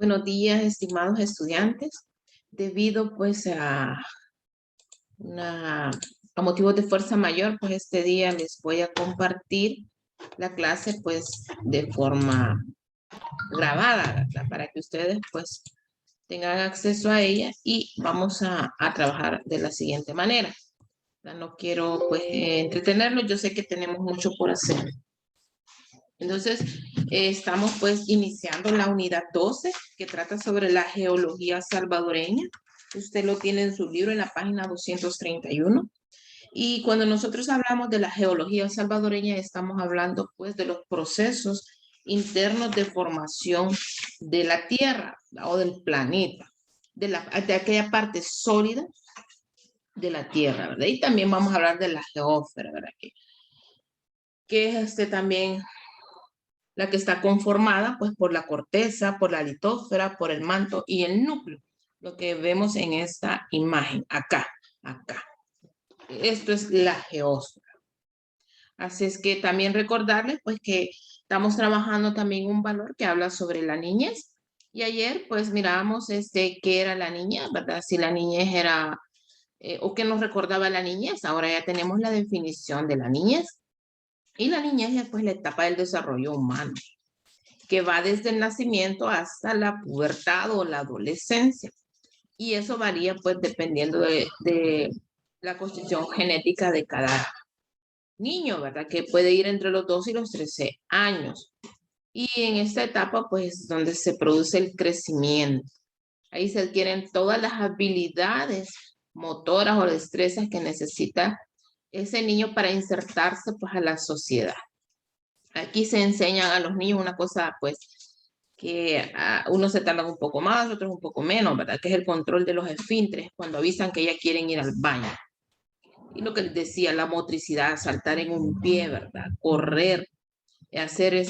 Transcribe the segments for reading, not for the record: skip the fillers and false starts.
Buenos días, estimados estudiantes. Debido pues a motivos de fuerza mayor, pues este día les voy a compartir la clase pues de forma grabada, ¿verdad? Para que ustedes pues tengan acceso a ella y vamos a trabajar de la siguiente manera. No quiero pues entretenerlos, yo sé que tenemos mucho por hacer. Entonces, estamos pues iniciando la unidad 12 que trata sobre la geología salvadoreña. Usted lo tiene en su libro en la página 231. Y cuando nosotros hablamos de la geología salvadoreña, estamos hablando pues de los procesos internos de formación de la Tierra o del planeta, de aquella parte sólida de la Tierra, ¿verdad? Y también vamos a hablar de la geósfera, ¿verdad? Que es también la que está conformada pues por la corteza, por la litósfera, por el manto y el núcleo, lo que vemos en esta imagen, acá. Esto es la geósfera. Así es que también recordarles pues que estamos trabajando también un valor que habla sobre la niñez. Y ayer pues mirábamos qué era la niñez, ¿verdad? Si la niñez era, o qué nos recordaba la niñez. Ahora ya tenemos la definición de la niñez. Y la niñez es pues la etapa del desarrollo humano, que va desde el nacimiento hasta la pubertad o la adolescencia. Y eso varía pues dependiendo de la constitución genética de cada niño, ¿verdad? Que puede ir entre los 2 y los 13 años. Y en esta etapa pues donde se produce el crecimiento. Ahí se adquieren todas las habilidades motoras o destrezas que necesita ese niño para insertarse pues a la sociedad. Aquí se enseñan a los niños una cosa pues que unos se tardan un poco más, otros un poco menos, ¿verdad? Que es el control de los esfínteres cuando avisan que ya quieren ir al baño. Y lo que les decía, la motricidad, saltar en un pie, ¿verdad? Correr, hacer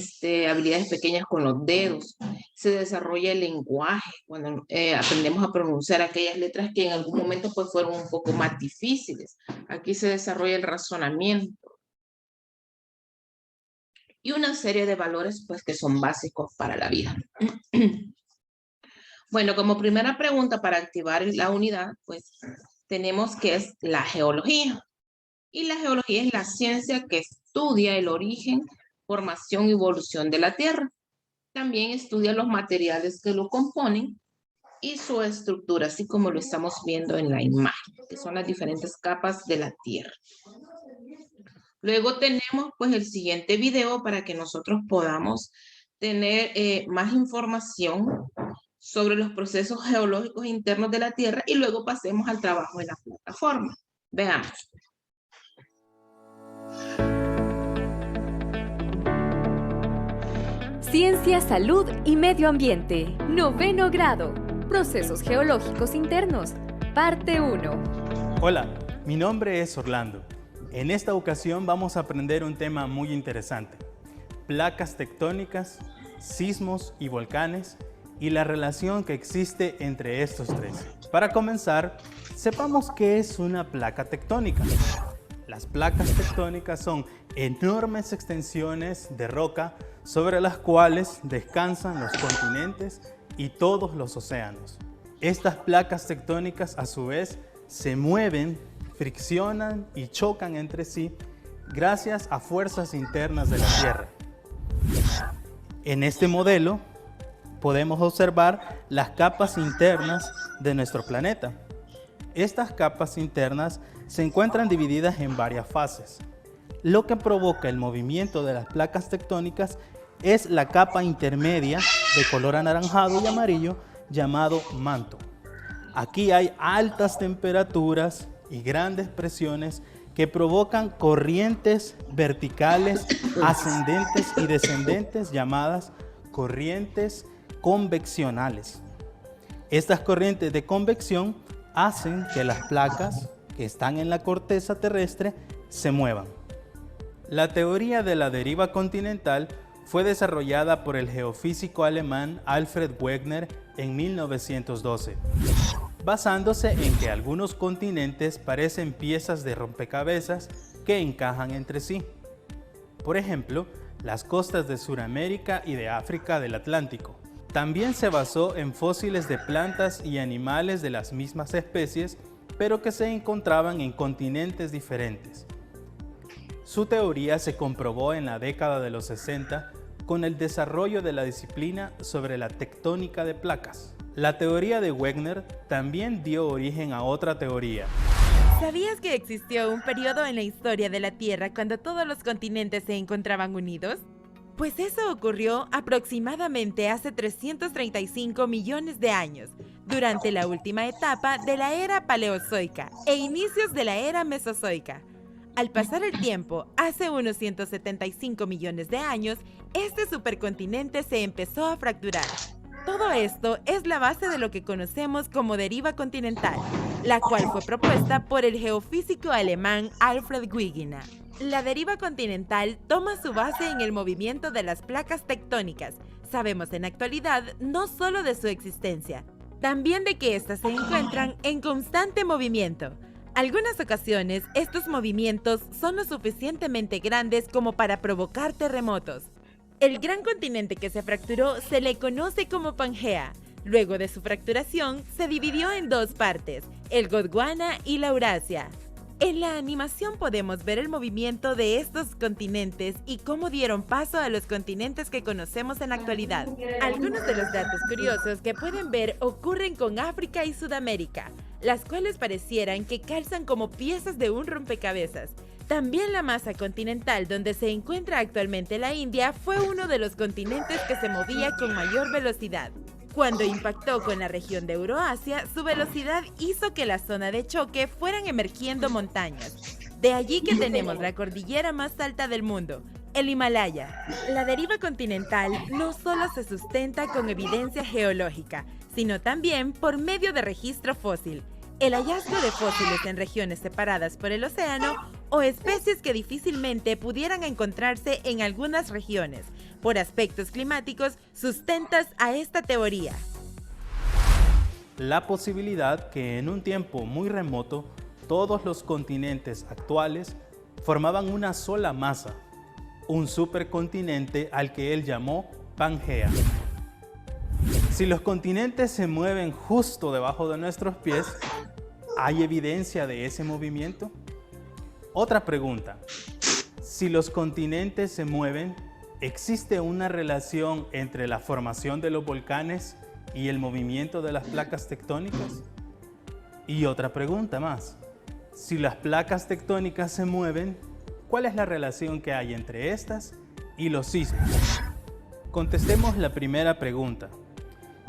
habilidades pequeñas con los dedos. Se desarrolla el lenguaje cuando aprendemos a pronunciar aquellas letras que en algún momento pues fueron un poco más difíciles. Aquí se desarrolla el razonamiento. Y una serie de valores pues que son básicos para la vida. Bueno, como primera pregunta para activar la unidad, pues tenemos que es la geología. Y la geología es la ciencia que estudia el origen, formación y evolución de la Tierra. También estudia los materiales que lo componen y su estructura, así como lo estamos viendo en la imagen, que son las diferentes capas de la Tierra. Luego tenemos pues el siguiente video para que nosotros podamos tener más información sobre los procesos geológicos internos de la Tierra y luego pasemos al trabajo en la plataforma. Veamos. Ciencia, Salud y Medio Ambiente, 9º grado, Procesos Geológicos Internos, parte 1. Hola, mi nombre es Orlando. En esta ocasión vamos a aprender un tema muy interesante: placas tectónicas, sismos y volcanes y la relación que existe entre estos tres. Para comenzar, sepamos qué es una placa tectónica. Las placas tectónicas son enormes extensiones de roca sobre las cuales descansan los continentes y todos los océanos. Estas placas tectónicas a su vez se mueven, friccionan y chocan entre sí gracias a fuerzas internas de la Tierra. En este modelo podemos observar las capas internas de nuestro planeta. Estas capas internas se encuentran divididas en varias fases. Lo que provoca el movimiento de las placas tectónicas es la capa intermedia de color anaranjado y amarillo llamado manto. Aquí hay altas temperaturas y grandes presiones que provocan corrientes verticales ascendentes y descendentes llamadas corrientes conveccionales. Estas corrientes de convección hacen que las placas que están en la corteza terrestre se muevan. La teoría de la deriva continental fue desarrollada por el geofísico alemán Alfred Wegener en 1912, basándose en que algunos continentes parecen piezas de rompecabezas que encajan entre sí. Por ejemplo, las costas de Sudamérica y de África del Atlántico, También se basó en fósiles de plantas y animales de las mismas especies, pero que se encontraban en continentes diferentes. Su teoría se comprobó en la década de los 60 con el desarrollo de la disciplina sobre la tectónica de placas. La teoría de Wegener también dio origen a otra teoría. ¿Sabías que existió un periodo en la historia de la Tierra cuando todos los continentes se encontraban unidos? Pues eso ocurrió aproximadamente hace 335 millones de años, durante la última etapa de la era paleozoica e inicios de la era mesozoica. Al pasar el tiempo, hace unos 175 millones de años, este supercontinente se empezó a fracturar. Todo esto es la base de lo que conocemos como deriva continental, la cual fue propuesta por el geofísico alemán Alfred Wegener. La deriva continental toma su base en el movimiento de las placas tectónicas. Sabemos en la actualidad no solo de su existencia, también de que éstas se encuentran en constante movimiento. Algunas ocasiones, estos movimientos son lo suficientemente grandes como para provocar terremotos. El gran continente que se fracturó se le conoce como Pangea. Luego de su fracturación, se dividió en dos partes, el Gondwana y la Eurasia. En la animación podemos ver el movimiento de estos continentes y cómo dieron paso a los continentes que conocemos en la actualidad. Algunos de los datos curiosos que pueden ver ocurren con África y Sudamérica, las cuales parecieran que calzan como piezas de un rompecabezas. También la masa continental donde se encuentra actualmente la India fue uno de los continentes que se movía con mayor velocidad. Cuando impactó con la región de Euroasia, su velocidad hizo que la zona de choque fueran emergiendo montañas. De allí que tenemos la cordillera más alta del mundo, el Himalaya. La deriva continental no solo se sustenta con evidencia geológica, sino también por medio de registro fósil. El hallazgo de fósiles en regiones separadas por el océano o especies que difícilmente pudieran encontrarse en algunas regiones por aspectos climáticos sustentan a esta teoría. La posibilidad que en un tiempo muy remoto todos los continentes actuales formaban una sola masa, un supercontinente al que él llamó Pangea. Si los continentes se mueven justo debajo de nuestros pies, ¿hay evidencia de ese movimiento? Otra pregunta. Si los continentes se mueven, ¿existe una relación entre la formación de los volcanes y el movimiento de las placas tectónicas? Y otra pregunta más. Si las placas tectónicas se mueven, ¿cuál es la relación que hay entre estas y los sismos? Contestemos la primera pregunta.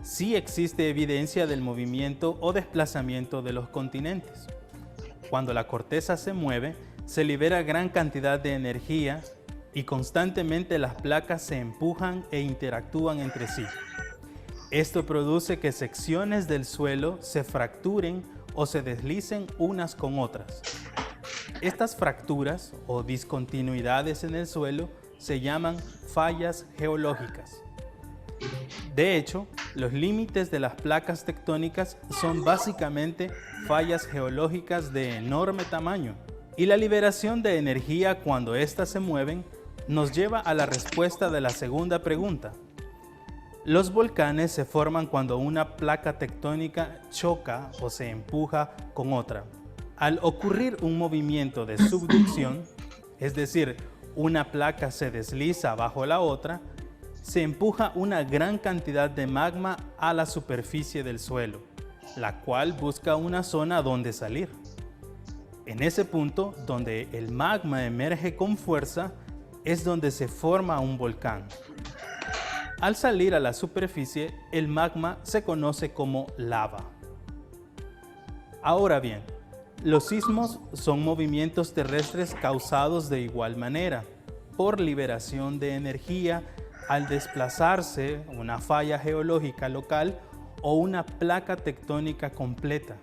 Sí existe evidencia del movimiento o desplazamiento de los continentes. Cuando la corteza se mueve, se libera gran cantidad de energía y constantemente las placas se empujan e interactúan entre sí. Esto produce que secciones del suelo se fracturen o se deslicen unas con otras. Estas fracturas o discontinuidades en el suelo se llaman fallas geológicas. De hecho, los límites de las placas tectónicas son básicamente fallas geológicas de enorme tamaño, y la liberación de energía cuando éstas se mueven nos lleva a la respuesta de la segunda pregunta. Los volcanes se forman cuando una placa tectónica choca o se empuja con otra. Al ocurrir un movimiento de subducción, es decir, una placa se desliza bajo la otra, se empuja una gran cantidad de magma a la superficie del suelo, la cual busca una zona donde salir. En ese punto, donde el magma emerge con fuerza, es donde se forma un volcán. Al salir a la superficie, el magma se conoce como lava. Ahora bien, los sismos son movimientos terrestres causados de igual manera, por liberación de energía al desplazarse una falla geológica local o una placa tectónica completa.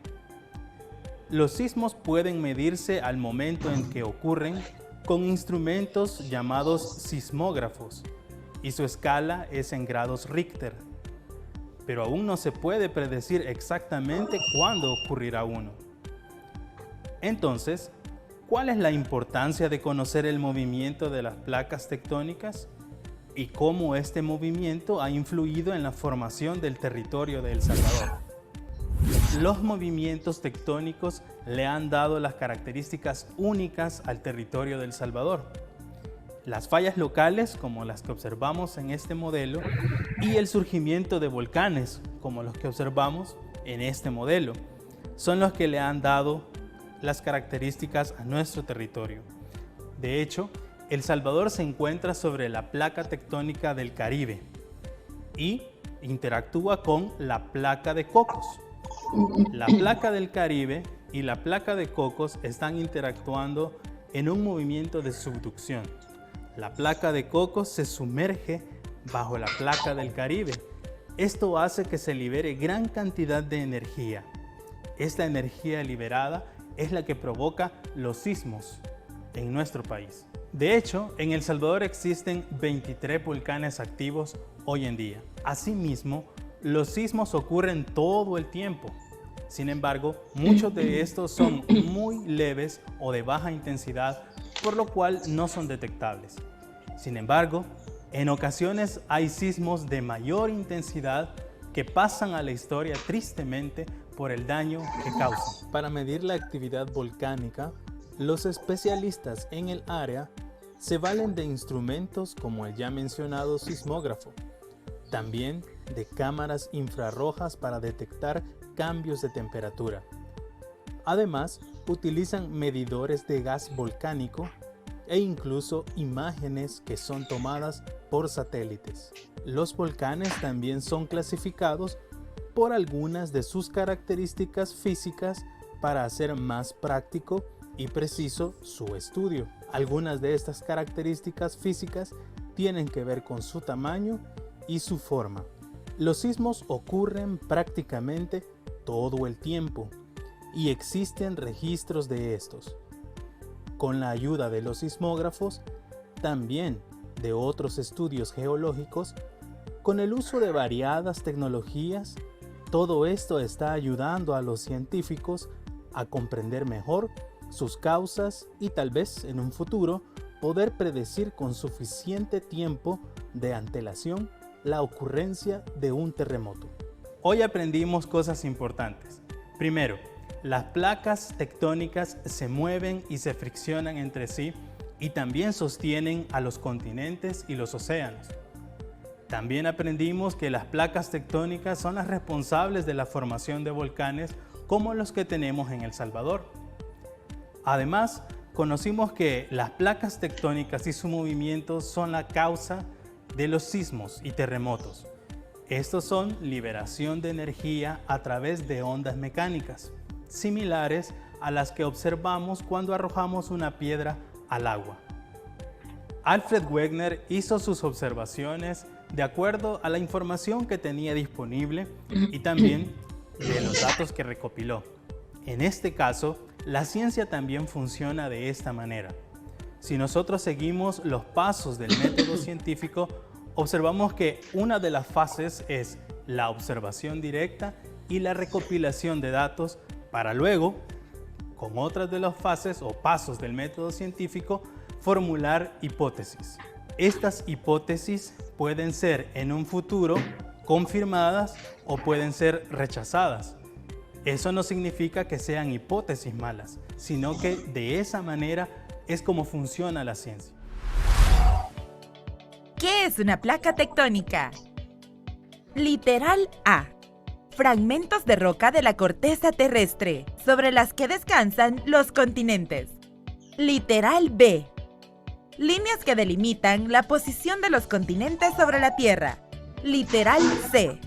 Los sismos pueden medirse al momento en que ocurren con instrumentos llamados sismógrafos, y su escala es en grados Richter, pero aún no se puede predecir exactamente cuándo ocurrirá uno. Entonces, ¿cuál es la importancia de conocer el movimiento de las placas tectónicas? y cómo este movimiento ha influido en la formación del territorio de El Salvador. Los movimientos tectónicos le han dado las características únicas al territorio de El Salvador. Las fallas locales, como las que observamos en este modelo, y el surgimiento de volcanes, como los que observamos en este modelo, son los que le han dado las características a nuestro territorio. De hecho, El Salvador se encuentra sobre la placa tectónica del Caribe y interactúa con la placa de Cocos. La placa del Caribe y la placa de Cocos están interactuando en un movimiento de subducción. La placa de Cocos se sumerge bajo la placa del Caribe. Esto hace que se libere gran cantidad de energía. Esta energía liberada es la que provoca los sismos en nuestro país. De hecho, en El Salvador existen 23 volcanes activos hoy en día. Asimismo, los sismos ocurren todo el tiempo. Sin embargo, muchos de estos son muy leves o de baja intensidad, por lo cual no son detectables. Sin embargo, en ocasiones hay sismos de mayor intensidad que pasan a la historia tristemente por el daño que causan. Para medir la actividad volcánica, los especialistas en el área se valen de instrumentos como el ya mencionado sismógrafo, también de cámaras infrarrojas para detectar cambios de temperatura. Además, utilizan medidores de gas volcánico e incluso imágenes que son tomadas por satélites. Los volcanes también son clasificados por algunas de sus características físicas para hacer más práctico y preciso su estudio. Algunas de estas características físicas tienen que ver con su tamaño y su forma. Los sismos ocurren prácticamente todo el tiempo y existen registros de estos. Con la ayuda de los sismógrafos, también de otros estudios geológicos, con el uso de variadas tecnologías, todo esto está ayudando a los científicos a comprender mejor sus causas y tal vez en un futuro poder predecir con suficiente tiempo de antelación la ocurrencia de un terremoto. Hoy aprendimos cosas importantes. Primero, las placas tectónicas se mueven y se friccionan entre sí y también sostienen a los continentes y los océanos. También aprendimos que las placas tectónicas son las responsables de la formación de volcanes como los que tenemos en El Salvador. Además, conocimos que las placas tectónicas y su movimiento son la causa de los sismos y terremotos. Estos son liberación de energía a través de ondas mecánicas, similares a las que observamos cuando arrojamos una piedra al agua. Alfred Wegener hizo sus observaciones de acuerdo a la información que tenía disponible y también de los datos que recopiló. En este caso, la ciencia también funciona de esta manera. Si nosotros seguimos los pasos del método científico, observamos que una de las fases es la observación directa y la recopilación de datos para luego, con otras de las fases o pasos del método científico, formular hipótesis. Estas hipótesis pueden ser en un futuro confirmadas o pueden ser rechazadas. Eso no significa que sean hipótesis malas, sino que de esa manera es como funciona la ciencia. ¿Qué es una placa tectónica? Literal A. Fragmentos de roca de la corteza terrestre, sobre las que descansan los continentes. Literal B. Líneas que delimitan la posición de los continentes sobre la Tierra. Literal C.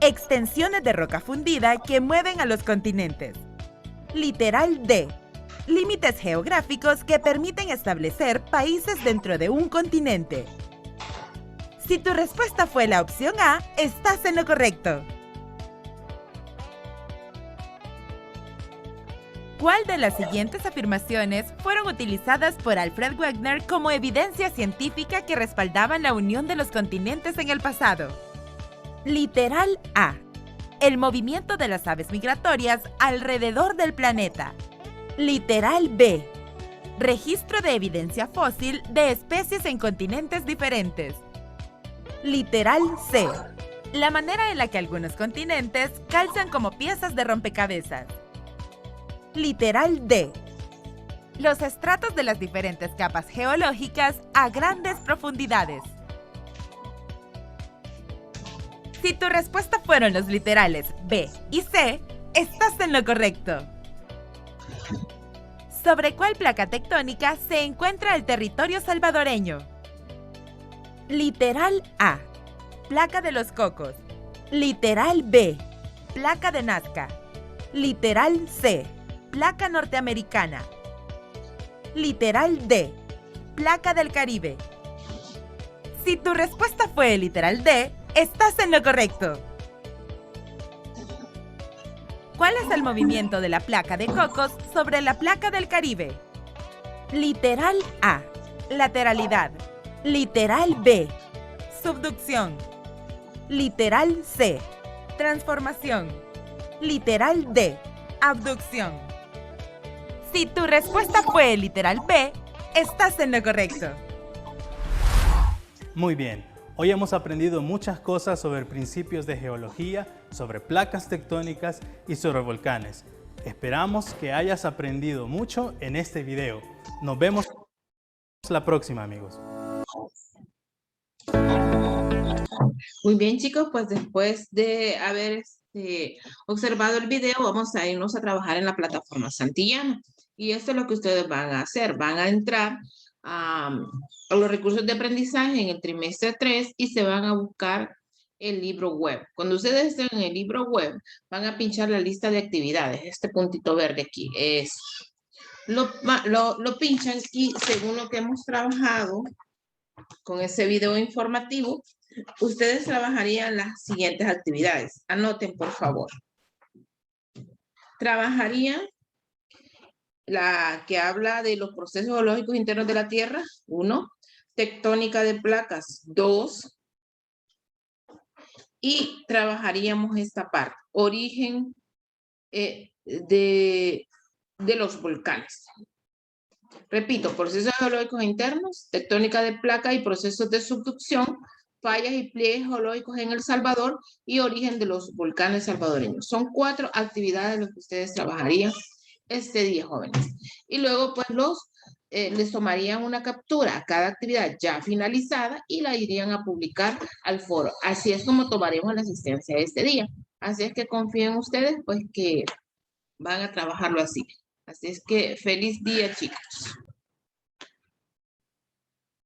Extensiones de roca fundida que mueven a los continentes. Literal D. Límites geográficos que permiten establecer países dentro de un continente. Si tu respuesta fue la opción A, estás en lo correcto. ¿Cuál de las siguientes afirmaciones fueron utilizadas por Alfred Wegener como evidencia científica que respaldaban la unión de los continentes en el pasado? Literal A. El movimiento de las aves migratorias alrededor del planeta. Literal B. Registro de evidencia fósil de especies en continentes diferentes. Literal C. La manera en la que algunos continentes calzan como piezas de rompecabezas. Literal D. Los estratos de las diferentes capas geológicas a grandes profundidades. Si tu respuesta fueron los literales B y C, estás en lo correcto. ¿Sobre cuál placa tectónica se encuentra el territorio salvadoreño? Literal A. Placa de los Cocos. Literal B. Placa de Nazca. Literal C. Placa norteamericana. Literal D. Placa del Caribe. Si tu respuesta fue literal D, estás en lo correcto. ¿Cuál es el movimiento de la placa de Cocos sobre la placa del Caribe? Literal A. Lateralidad. Literal B. Subducción. Literal C. Transformación. Literal D. Abducción. Si tu respuesta fue literal B, estás en lo correcto. Muy bien, hoy hemos aprendido muchas cosas sobre principios de geología, sobre placas tectónicas y sobre volcanes. Esperamos que hayas aprendido mucho en este video. Nos vemos la próxima, amigos. Muy bien, chicos, pues después de haber observado el video, vamos a irnos a trabajar en la plataforma Santillana. Y esto es lo que ustedes van a hacer. Van a entrar a los recursos de aprendizaje en el trimestre 3 y se van a buscar el libro web. Cuando ustedes estén en el libro web, van a pinchar la lista de actividades. Este puntito verde aquí es. Lo pinchan y según lo que hemos trabajado con ese video informativo, ustedes trabajarían las siguientes actividades. Anoten, por favor. Trabajarían la que habla de los procesos geológicos internos de la Tierra, 1. Tectónica de placas, 2. Y trabajaríamos esta parte, origen de los volcanes. Repito, procesos geológicos internos, tectónica de placa y procesos de subducción, fallas y pliegues geológicos en El Salvador y origen de los volcanes salvadoreños. Son 4 actividades en las que ustedes trabajarían este día, jóvenes. Y luego, pues, les tomarían una captura a cada actividad ya finalizada y la irían a publicar al foro. Así es como tomaremos la asistencia de este día. Así es que confíen ustedes, pues, que van a trabajarlo así. Así es que feliz día, chicos.